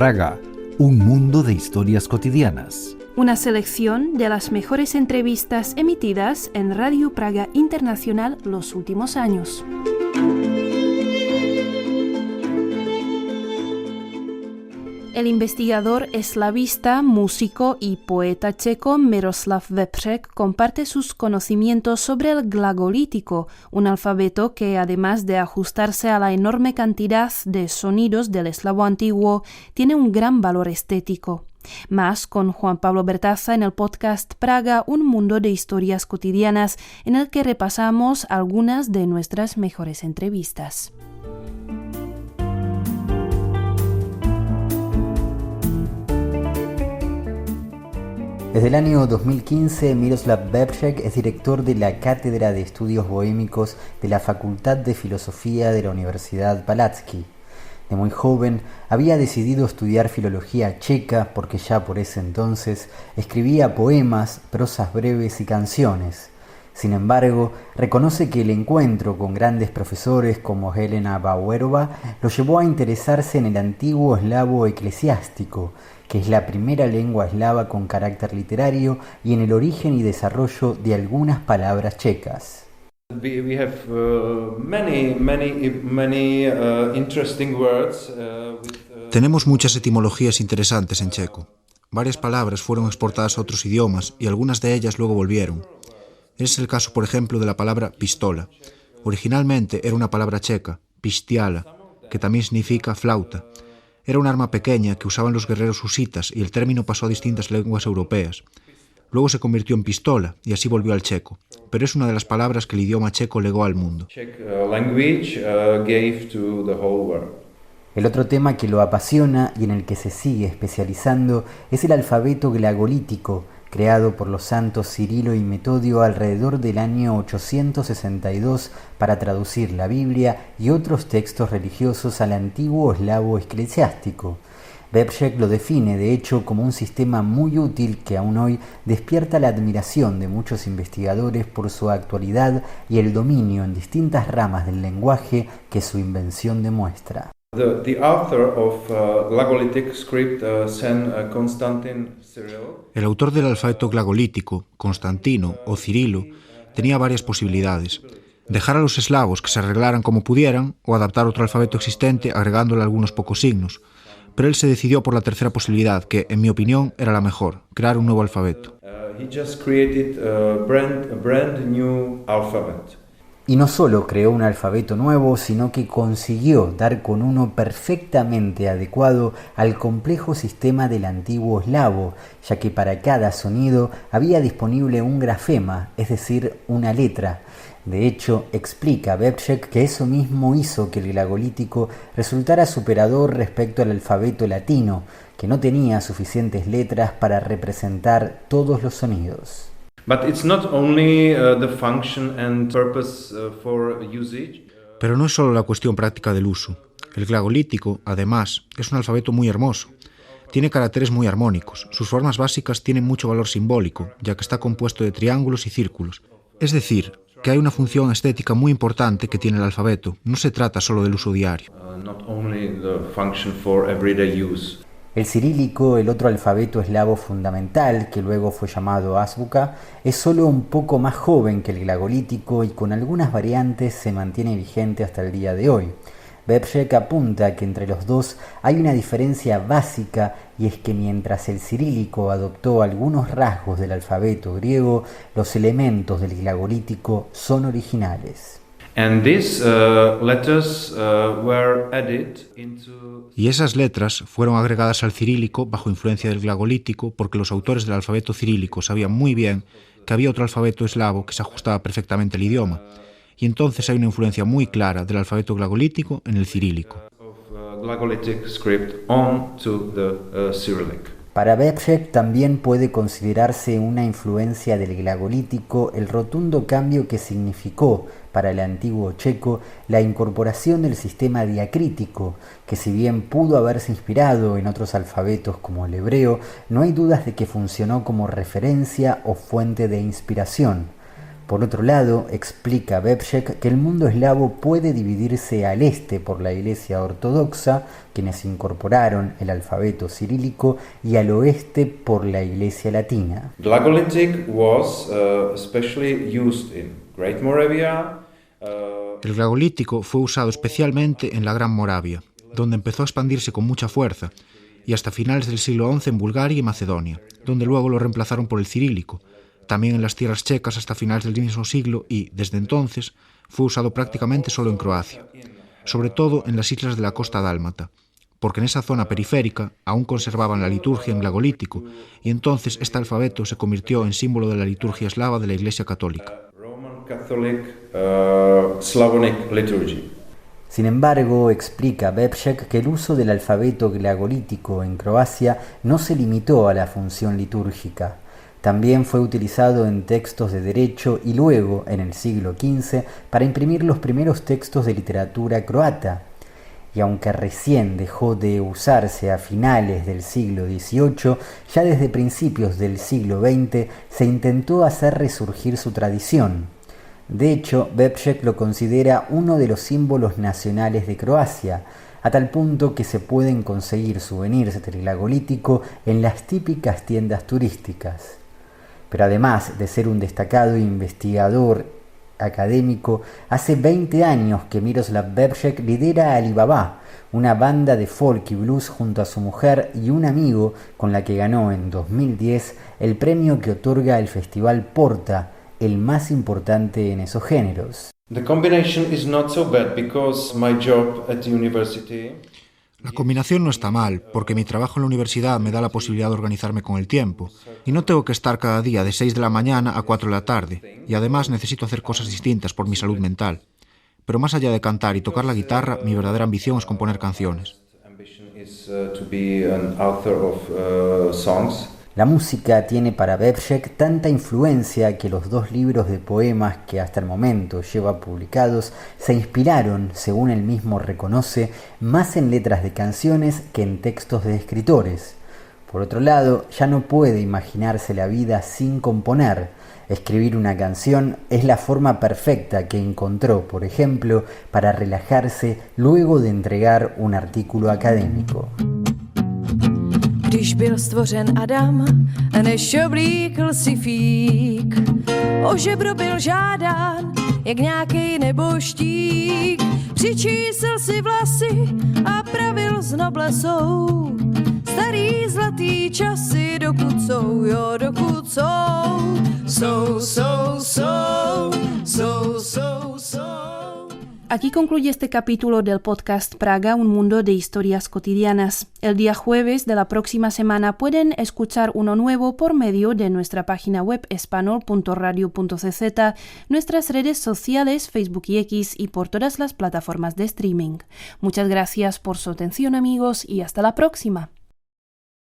Praga, un mundo de historias cotidianas. Una selección de las mejores entrevistas emitidas en Radio Praga Internacional los últimos años. El investigador eslavista, músico y poeta checo Miroslav Vepřek comparte sus conocimientos sobre el glagolítico, un alfabeto que, además de ajustarse a la enorme cantidad de sonidos del eslavo antiguo, tiene un gran valor estético. Más con Juan Pablo Bertaza en el podcast Praga, un mundo de historias cotidianas, en el que repasamos algunas de nuestras mejores entrevistas. Desde el año 2015, Miroslav Vepřek es director de la Cátedra de Estudios Bohémicos de la Facultad de Filosofía de la Universidad Palacký. De muy joven había decidido estudiar filología checa porque ya por ese entonces escribía poemas, prosas breves y canciones. Sin embargo, reconoce que el encuentro con grandes profesores como Helena Bauerova lo llevó a interesarse en el antiguo eslavo eclesiástico, que es la primera lengua eslava con carácter literario, y en el origen y desarrollo de algunas palabras checas. We have many interesting words. Tenemos muchas etimologías interesantes en checo. Varias palabras fueron exportadas a otros idiomas y algunas de ellas luego volvieron. Es el caso, por ejemplo, de la palabra pistola. Originalmente era una palabra checa, pistiala, que también significa flauta. Era un arma pequeña que usaban los guerreros husitas y el término pasó a distintas lenguas europeas. Luego se convirtió en pistola y así volvió al checo, pero es una de las palabras que el idioma checo legó al mundo. El otro tema que lo apasiona y en el que se sigue especializando es el alfabeto glagolítico, creado por los santos Cirilo y Metodio alrededor del año 862 para traducir la Biblia y otros textos religiosos al antiguo eslavo eclesiástico. Vepřek lo define, de hecho, como un sistema muy útil que aún hoy despierta la admiración de muchos investigadores por su actualidad y el dominio en distintas ramas del lenguaje que su invención demuestra. The author of glagolitic script, Constantin Cyril. El autor del alfabeto glagolítico, Constantino o Cirilo, tenía varias posibilidades. Dejar a los eslavos que se arreglaran como pudieran o adaptar otro alfabeto existente agregándole algunos pocos signos. Pero él se decidió por la tercera posibilidad, que, en mi opinión, era la mejor, crear un nuevo alfabeto. He just created a brand new alphabet. Y no solo creó un alfabeto nuevo, sino que consiguió dar con uno perfectamente adecuado al complejo sistema del antiguo eslavo, ya que para cada sonido había disponible un grafema, es decir, una letra. De hecho, explica Vepřek que eso mismo hizo que el glagolítico resultara superador respecto al alfabeto latino, que no tenía suficientes letras para representar todos los sonidos. But it's not only the function and purpose for usage. Pero no es solo la cuestión práctica del uso. El glagolítico, además, es un alfabeto muy hermoso. Tiene caracteres muy armónicos. Sus formas básicas tienen mucho valor simbólico, ya que está compuesto de triángulos y círculos. Es decir, que hay una función estética muy importante que tiene el alfabeto. No se trata solo del uso diario. Not only the function for everyday use. El cirílico, el otro alfabeto eslavo fundamental, que luego fue llamado azbuka, es solo un poco más joven que el glagolítico y con algunas variantes se mantiene vigente hasta el día de hoy. Vepřek apunta que entre los dos hay una diferencia básica, y es que mientras el cirílico adoptó algunos rasgos del alfabeto griego, los elementos del glagolítico son originales. And these letters were added into... Y esas letras fueron agregadas al cirílico bajo influencia del glagolítico porque los autores del alfabeto cirílico sabían muy bien que había otro alfabeto eslavo que se ajustaba perfectamente al idioma. Y entonces hay una influencia muy clara del alfabeto glagolítico en el cirílico. Para Vepřek también puede considerarse una influencia del glagolítico el rotundo cambio que significó para el antiguo checo la incorporación del sistema diacrítico, que si bien pudo haberse inspirado en otros alfabetos como el hebreo, no hay dudas de que funcionó como referencia o fuente de inspiración. Por otro lado, explica Bebšek que el mundo eslavo puede dividirse al este por la Iglesia Ortodoxa, quienes incorporaron el alfabeto cirílico, y al oeste por la Iglesia Latina. Glagolitic was especially used in Great Moravia. El glagolítico fue usado especialmente en la Gran Moravia, donde empezó a expandirse con mucha fuerza, y hasta finales del siglo XI en Bulgaria y Macedonia, donde luego lo reemplazaron por el cirílico, también en las tierras checas hasta finales del mismo siglo y, desde entonces, fue usado prácticamente solo en Croacia, sobre todo en las islas de la costa dálmata, porque en esa zona periférica aún conservaban la liturgia en glagolítico y entonces este alfabeto se convirtió en símbolo de la liturgia eslava de la Iglesia Católica. Roman Catholic Slavonic liturgy. Sin embargo, explica Bebšek que el uso del alfabeto glagolítico en Croacia no se limitó a la función litúrgica. También fue utilizado en textos de derecho y luego, en el siglo XV, para imprimir los primeros textos de literatura croata. Y aunque recién dejó de usarse a finales del siglo XVIII, ya desde principios del siglo XX se intentó hacer resurgir su tradición. De hecho, Bebšek lo considera uno de los símbolos nacionales de Croacia, a tal punto que se pueden conseguir souvenirs del glagolítico en las típicas tiendas turísticas. Pero además de ser un destacado investigador académico, hace 20 años que Miroslav Bebšek lidera Alibaba, una banda de folk y blues junto a su mujer y un amigo con la que ganó en 2010 el premio que otorga el Festival Porta, el más importante en esos géneros. The combination is not so bad because my job at the university. La combinación no está mal, porque mi trabajo en la universidad me da la posibilidad de organizarme con el tiempo, y no tengo que estar cada día de 6 de la mañana a 4 de la tarde, y además necesito hacer cosas distintas por mi salud mental. Pero más allá de cantar y tocar la guitarra, mi verdadera ambición es componer canciones. La música tiene para Bebšek tanta influencia que los 2 libros de poemas que hasta el momento lleva publicados se inspiraron, según él mismo reconoce, más en letras de canciones que en textos de escritores. Por otro lado, ya no puede imaginarse la vida sin componer. Escribir una canción es la forma perfecta que encontró, por ejemplo, para relajarse luego de entregar un artículo académico. Když byl stvořen Adam, než oblíkl si fík, o žebro byl žádán, jak nějakej neboštík. Přičísl si vlasy a pravil s noblesou, starý zlatý časy, dokud jsou, jo, dokud jsou. Aquí concluye este capítulo del podcast Praga, un mundo de historias cotidianas. El día jueves de la próxima semana pueden escuchar uno nuevo por medio de nuestra página web espanol.radio.cz, nuestras redes sociales Facebook y X y por todas las plataformas de streaming. Muchas gracias por su atención, amigos, y hasta la próxima.